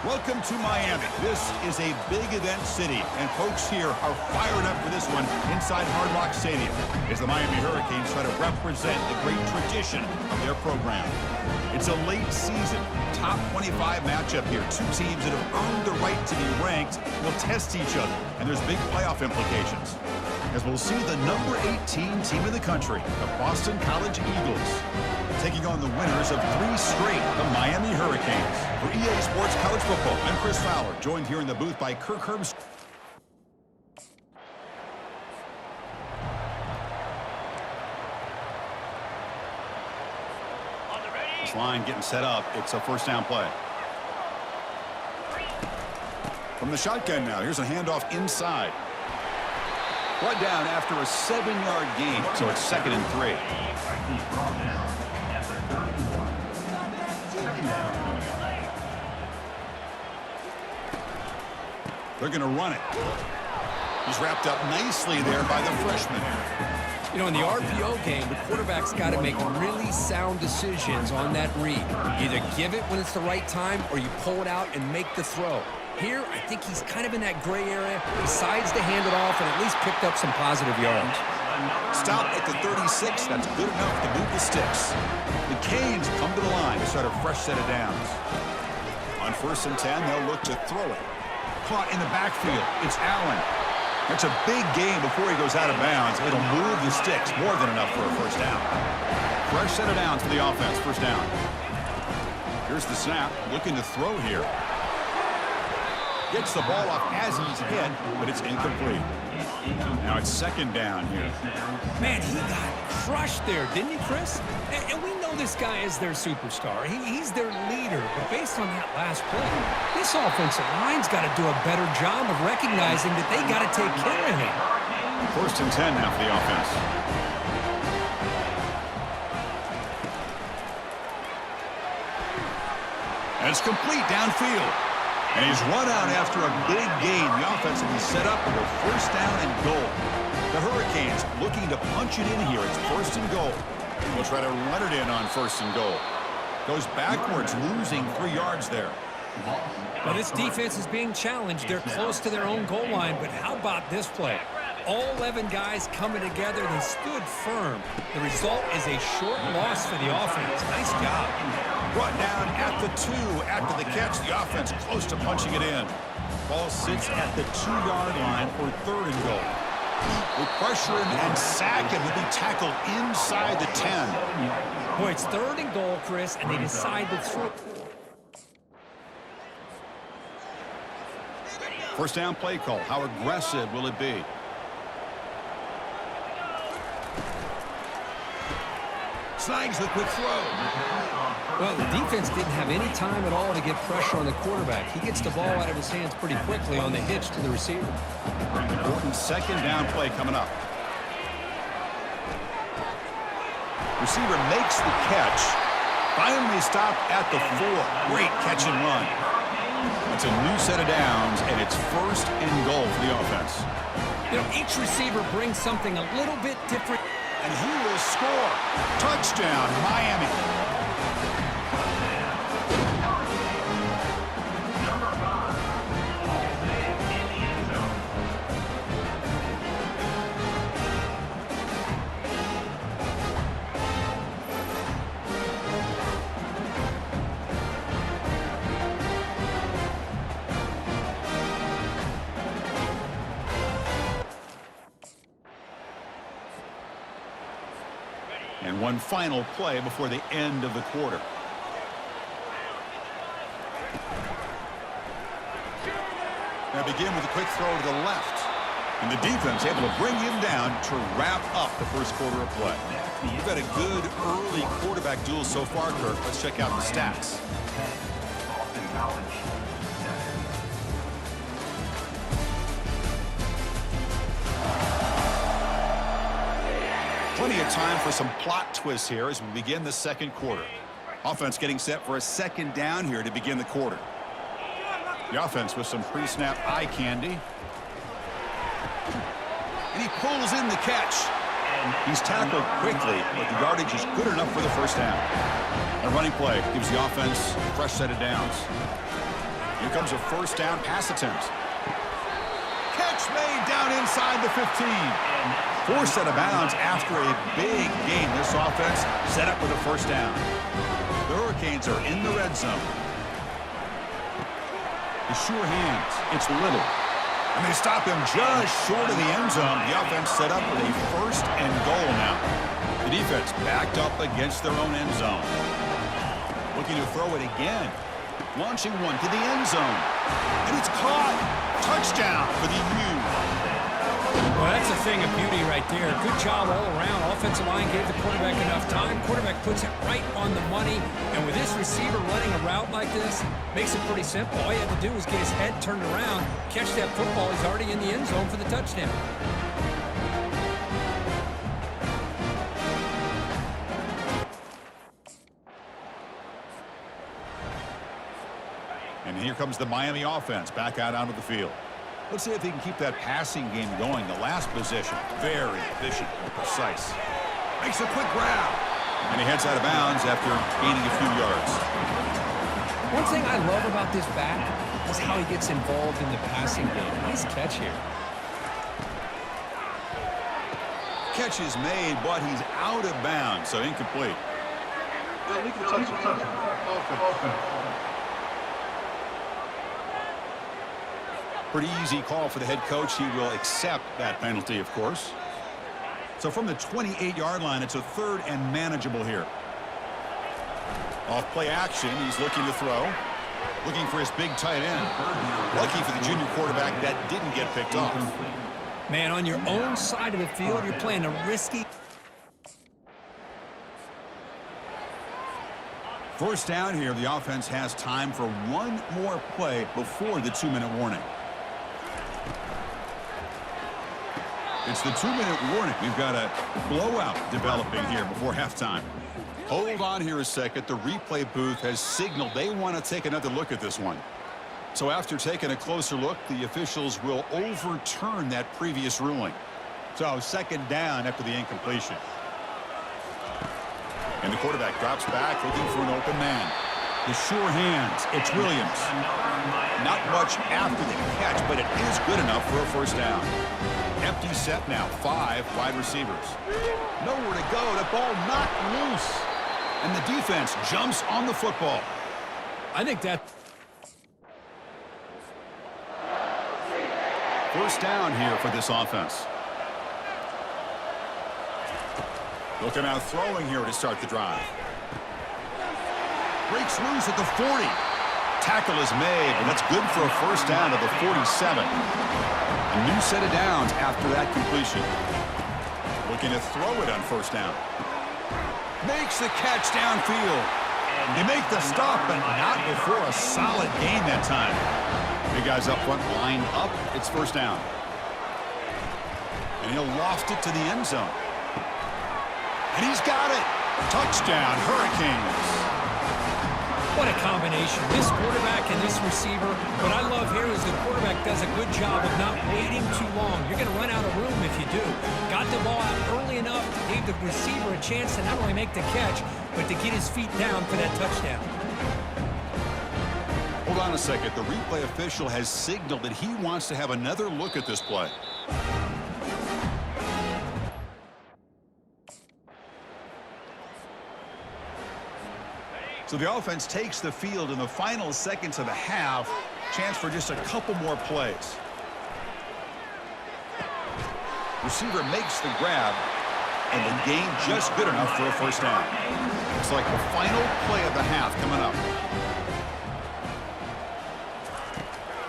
Welcome to Miami. This is a big event city, and folks here are fired up for this one inside Hard Rock Stadium as the Miami Hurricanes try to represent the great tradition of their program. It's a late season, top 25 matchup here. Two teams that have earned the right to be ranked will test each other, and there's big playoff implications. As we'll see the number 18 team in the country, the Boston College Eagles, taking on the winners of 3 straight, the Miami Hurricanes. For EA Sports College Football, I'm Chris Fowler, joined here in the booth by Kirk Herbst. This line getting set up. It's a first down play. From the shotgun now, here's a handoff inside. Brought down after a 7-yard gain, so it's 2nd and 3. They're going to run it. He's wrapped up nicely there by the freshman. You know, in the RPO game, the quarterback's got to make really sound decisions on that read. Either give it when it's the right time or you pull it out and make the throw. Here, I think he's kind of in that gray area. He decides to hand it off and at least picked up some positive yards. Stop at the 36. That's good enough to move the sticks. The Canes come to the line to start a fresh set of downs. On 1st and 10, they'll look to throw it. Caught in the backfield. It's Allen. That's a big gain before he goes out of bounds. It'll move the sticks more than enough for a first down. Fresh set of downs for the offense. First down. Here's the snap. Looking to throw here. Gets the ball off as he's hit, but it's incomplete. Now it's 2nd down here. Man, he got crushed there, didn't he, Chris? And we know this guy is their superstar. He's their leader. But based on that last play, this offensive line's got to do a better job of recognizing that they got to take care of him. 1st and 10 now for the offense. And it's complete downfield. And he's run out after a big gain. The offense will be set up with a first down and goal. The Hurricanes looking to punch it in here. It's 1st and goal. We'll try to run it in on 1st and goal. Goes backwards, losing 3 yards there. Well, this defense is being challenged. They're close to their own goal line, but how about this play? All 11 guys coming together. They stood firm. The result is a short loss for the offense. Nice job. Brought down at the 2 after the catch. The offense close to punching it in. Ball sits at the 2-yard line for 3rd and goal. We pressure him and sack him. He'll be tackled inside the 10. Boy, it's 3rd and goal, Chris, and they decide to throw. First down play call. How aggressive will it be? Snags the quick throw. Well, the defense didn't have any time at all to get pressure on the quarterback. He gets the ball out of his hands pretty quickly on the hitch to the receiver. Important 2nd down play coming up. Receiver makes the catch. Finally stopped at the 4. Great catch and run. It's a new set of downs, and it's 1st and goal for the offense. You know, each receiver brings something a little bit different. And he will score. Touchdown, Miami. And one final play before the end of the quarter. Now begin with a quick throw to the left. And the defense able to bring him down to wrap up the first quarter of play. We've had a good early quarterback duel so far, Kirk. Let's check out the stats. Plenty of time for some plot twists here as we begin the 2nd quarter. Offense getting set for a 2nd down here to begin the quarter. The offense with some pre-snap eye candy. And he pulls in the catch. He's tackled quickly, but the yardage is good enough for the first down. A running play gives the offense a fresh set of downs. Here comes a first down pass attempt. Catch made down inside the 15. Forced out of bounds after a big gain. This offense set up with a first down. The Hurricanes are in the red zone. The sure hands. It's Little. And they stop him just short of the end zone. The offense set up with a first and goal now. The defense backed up against their own end zone. Looking to throw it again. Launching one to the end zone. And it's caught. Touchdown for the U. Well, that's a thing of beauty right there. Good job all around. Offensive line gave the quarterback enough time. Quarterback puts it right on the money. And with this receiver running a route like this, makes it pretty simple. All you have to do is get his head turned around, catch that football. He's already in the end zone for the touchdown. And here comes the Miami offense back out onto the field. Let's see if he can keep that passing game going. The last possession, very efficient and precise. Makes a quick grab. And he heads out of bounds after gaining a few yards. One thing I love about this back is how he gets involved in the passing game. Nice catch here. Catch is made, but he's out of bounds, so incomplete. Yeah, we can touch it. Pretty easy call for the head coach. He will accept that penalty, of course. So from the 28-yard line, it's a third and manageable here. Off play action, he's looking to throw. Looking for his big tight end. Lucky for the junior quarterback, that didn't get picked off. Man, on your own side of the field, you're playing a risky. First down here, the offense has time for one more play before the 2-minute warning. It's the 2-minute warning. We've got a blowout developing here before halftime. Hold on here a second. The replay booth has signaled they want to take another look at this one. So after taking a closer look, the officials will overturn that previous ruling. So second down after the incompletion. And the quarterback drops back looking for an open man. The sure hands. It's Williams. Not much after the catch, but it is good enough for a first down. Empty set now. 5 wide receivers. Nowhere to go. The ball knocked loose. And the defense jumps on the football. I think that. First down here for this offense. Looking out throwing here to start the drive. Breaks loose at the 40. Tackle is made, but that's good for a first down at the 47. A new set of downs after that completion. Looking to throw it on first down. Makes the catch downfield. They make the stop, but not before a solid gain that time. Big guys up front lined up. It's first down. And he'll loft it to the end zone. And he's got it. Touchdown, Hurricanes. What a combination. This quarterback and this receiver. What I love here is the quarterback does a good job of not waiting too long. You're going to run out of room if you do. Got the ball out early enough to give the receiver a chance to not only make the catch, but to get his feet down for that touchdown. Hold on a second. The replay official has signaled that he wants to have another look at this play. So the offense takes the field in the final seconds of the half. Chance for just a couple more plays. Receiver makes the grab, and the gain just good enough for a first down. It's like the final play of the half coming up.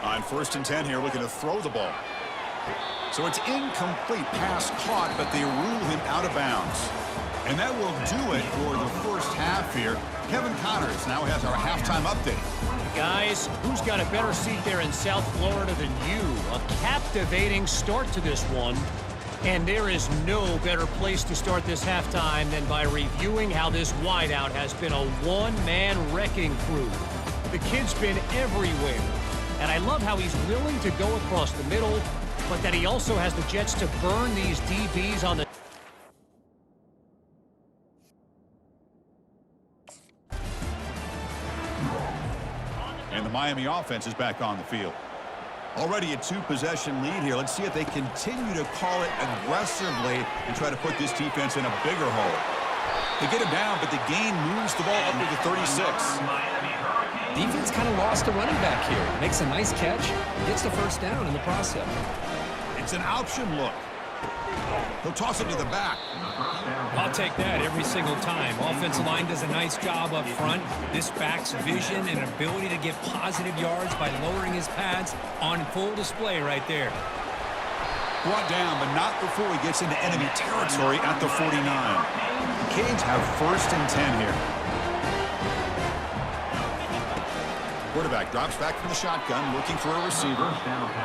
On 1st and 10 here, looking to throw the ball. So it's incomplete, pass caught, but they rule him out of bounds. And that will do it for the first half here. Kevin Connors now has our halftime update. Guys, who's got a better seat there in South Florida than you? A captivating start to this one. And there is no better place to start this halftime than by reviewing how this wideout has been a one-man wrecking crew. The kid's been everywhere. And I love how he's willing to go across the middle, but that he also has the jets to burn these DBs on the the Miami offense is back on the field. Already a 2-possession lead here. Let's see if they continue to call it aggressively and try to put this defense in a bigger hole. They get him down, but the gain moves the ball up to the 36. Defense kind of lost a running back here. Makes a nice catch, gets the first down in the process. It's an option look. He'll toss it to the back. I'll take that every single time. Offensive line does a nice job up front. This back's vision and ability to get positive yards by lowering his pads on full display right there. Brought down, but not before he gets into enemy territory at the 49. Canes have 1st and 10 here. Quarterback drops back from the shotgun, looking for a receiver.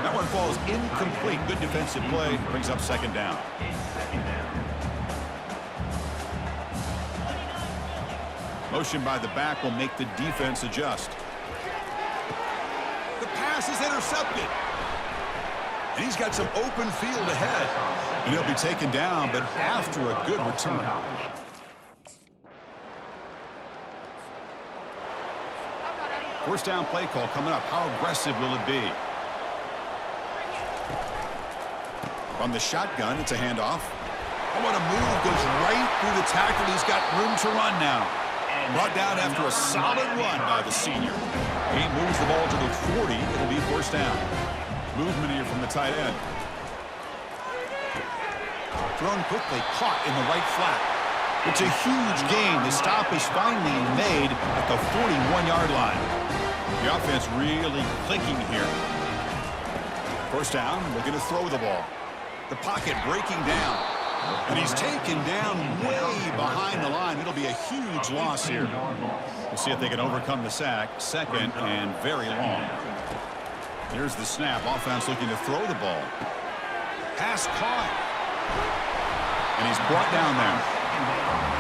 That one falls incomplete. Good defensive play. Brings up 2nd down. Motion by the back will make the defense adjust. The pass is intercepted. And he's got some open field ahead. And he'll be taken down, but after a good return. First down play call coming up. How aggressive will it be? From the shotgun, it's a handoff. Oh, what a move. Goes right through the tackle. He's got room to run now. Brought down after a solid run by the senior. He moves the ball to the 40. It'll be 1st down. Movement here from the tight end. Thrown quickly, caught in the right flat. It's a huge gain. The stop is finally made at the 41-yard line. The offense really clicking here. 1st down, looking to throw the ball. The pocket breaking down. And he's taken down way behind the line. It'll be a huge loss here. We'll see if they can overcome the sack. 2nd and very long. Here's the snap. Offense looking to throw the ball. Pass caught. And he's brought down there.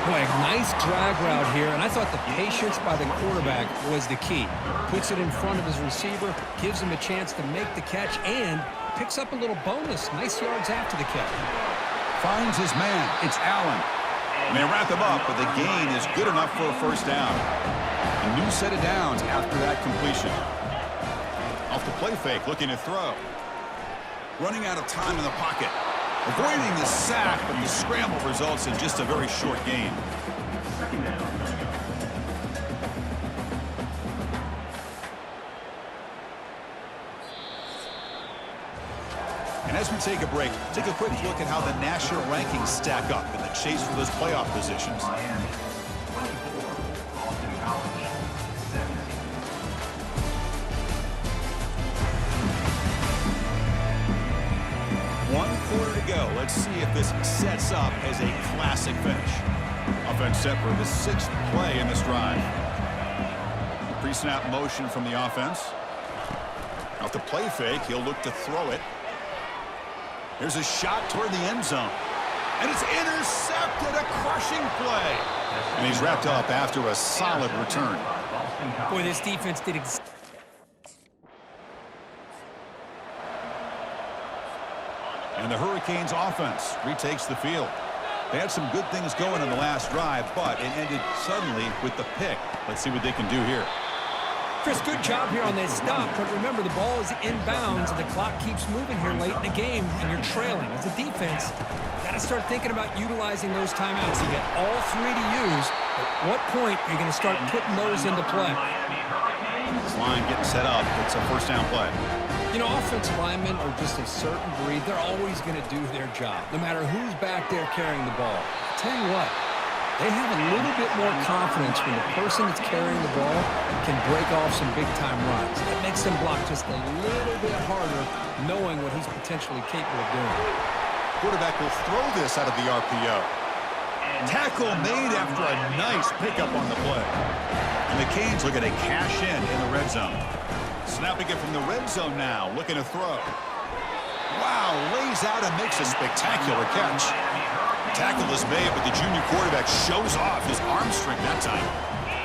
Boy, a nice drag route here, and I thought the patience by the quarterback was the key. Puts it in front of his receiver, gives him a chance to make the catch, and picks up a little bonus. Nice yards after the catch. Finds his man. It's Allen. And they wrap him up, but the gain is good enough for a 1st down. A new set of downs after that completion. Off the play fake, looking to throw. Running out of time in the pocket. Avoiding the sack, but the scramble results in just a very short gain. And as we take a break, take a quick look at how the national rankings stack up in the chase for those playoff positions. Go. Let's see if this sets up as a classic finish. Offense set for the 6th play in this drive. Pre-snap motion from the offense. Off the play fake, he'll look to throw it. There's a shot toward the end zone. And it's intercepted, a crushing play. And he's wrapped up after a solid return. Boy, this defense did And the Hurricanes offense retakes the field. They had some good things going in the last drive, but it ended suddenly with the pick. Let's see what they can do here. Chris, good job here on this stop, but remember the ball is inbounds and the clock keeps moving here late in the game and you're trailing. As a defense, you got to start thinking about utilizing those timeouts. You get all 3 to use. At what point are you going to start putting those into play? This line getting set up. It's a 1st down play. You know, offensive linemen are just a certain breed. They're always going to do their job, no matter who's back there carrying the ball. I'll tell you what, they have a little bit more confidence when the person that's carrying the ball can break off some big-time runs. That makes them block just a little bit harder, knowing what he's potentially capable of doing. Quarterback will throw this out of the RPO. Tackle made after a nice pickup on the play. And the Canes looking to cash in the red zone. Snapping it from the red zone now, looking to throw. Wow, lays out and makes a spectacular catch. Tackle is made, but the junior quarterback shows off his arm strength that time.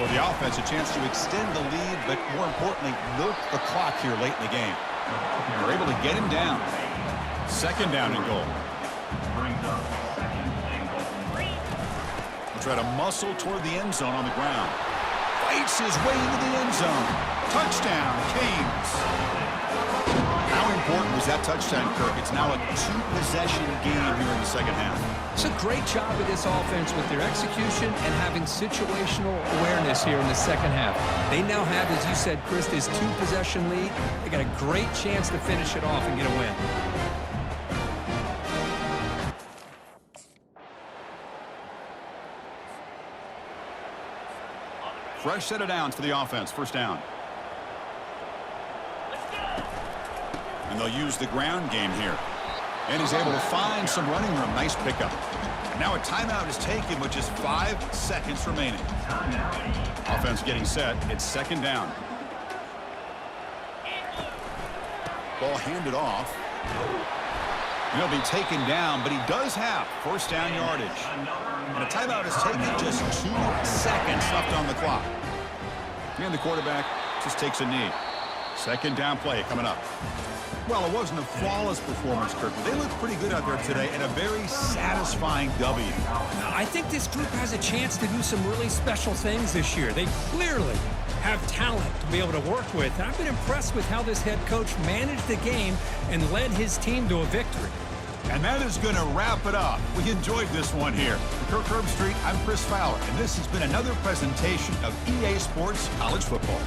For the offense, a chance to extend the lead, but more importantly, milk the clock here late in the game. They're able to get him down. 2nd down and goal. Try to muscle toward the end zone on the ground. Fights his way into the end zone. Touchdown, Canes. How important was that touchdown, Kirk? It's now a two-possession game here in the second half. It's a great job of this offense with their execution and having situational awareness here in the second half. They now have, as you said, Chris, this two-possession lead. They got a great chance to finish it off and get a win. Fresh set of downs for the offense. First down. And they'll use the ground game here. And he's able to find some running room. Nice pickup. Now a timeout is taken with just 5 seconds remaining. Offense getting set. It's second down. Ball handed off. And he'll be taken down, but he does have first down yardage. And a timeout is taken, just 2 seconds left on the clock. And the quarterback just takes a knee. Second down play coming up. Well, it wasn't a flawless performance, Kirk, but they looked pretty good out there today and a very satisfying W. I think this group has a chance to do some really special things this year. They clearly have talent to be able to work with. And I've been impressed with how this head coach managed the game and led his team to a victory. And that is going to wrap it up. We enjoyed this one here. For Kirk Herbstreit, I'm Chris Fowler, and this has been another presentation of EA Sports College Football.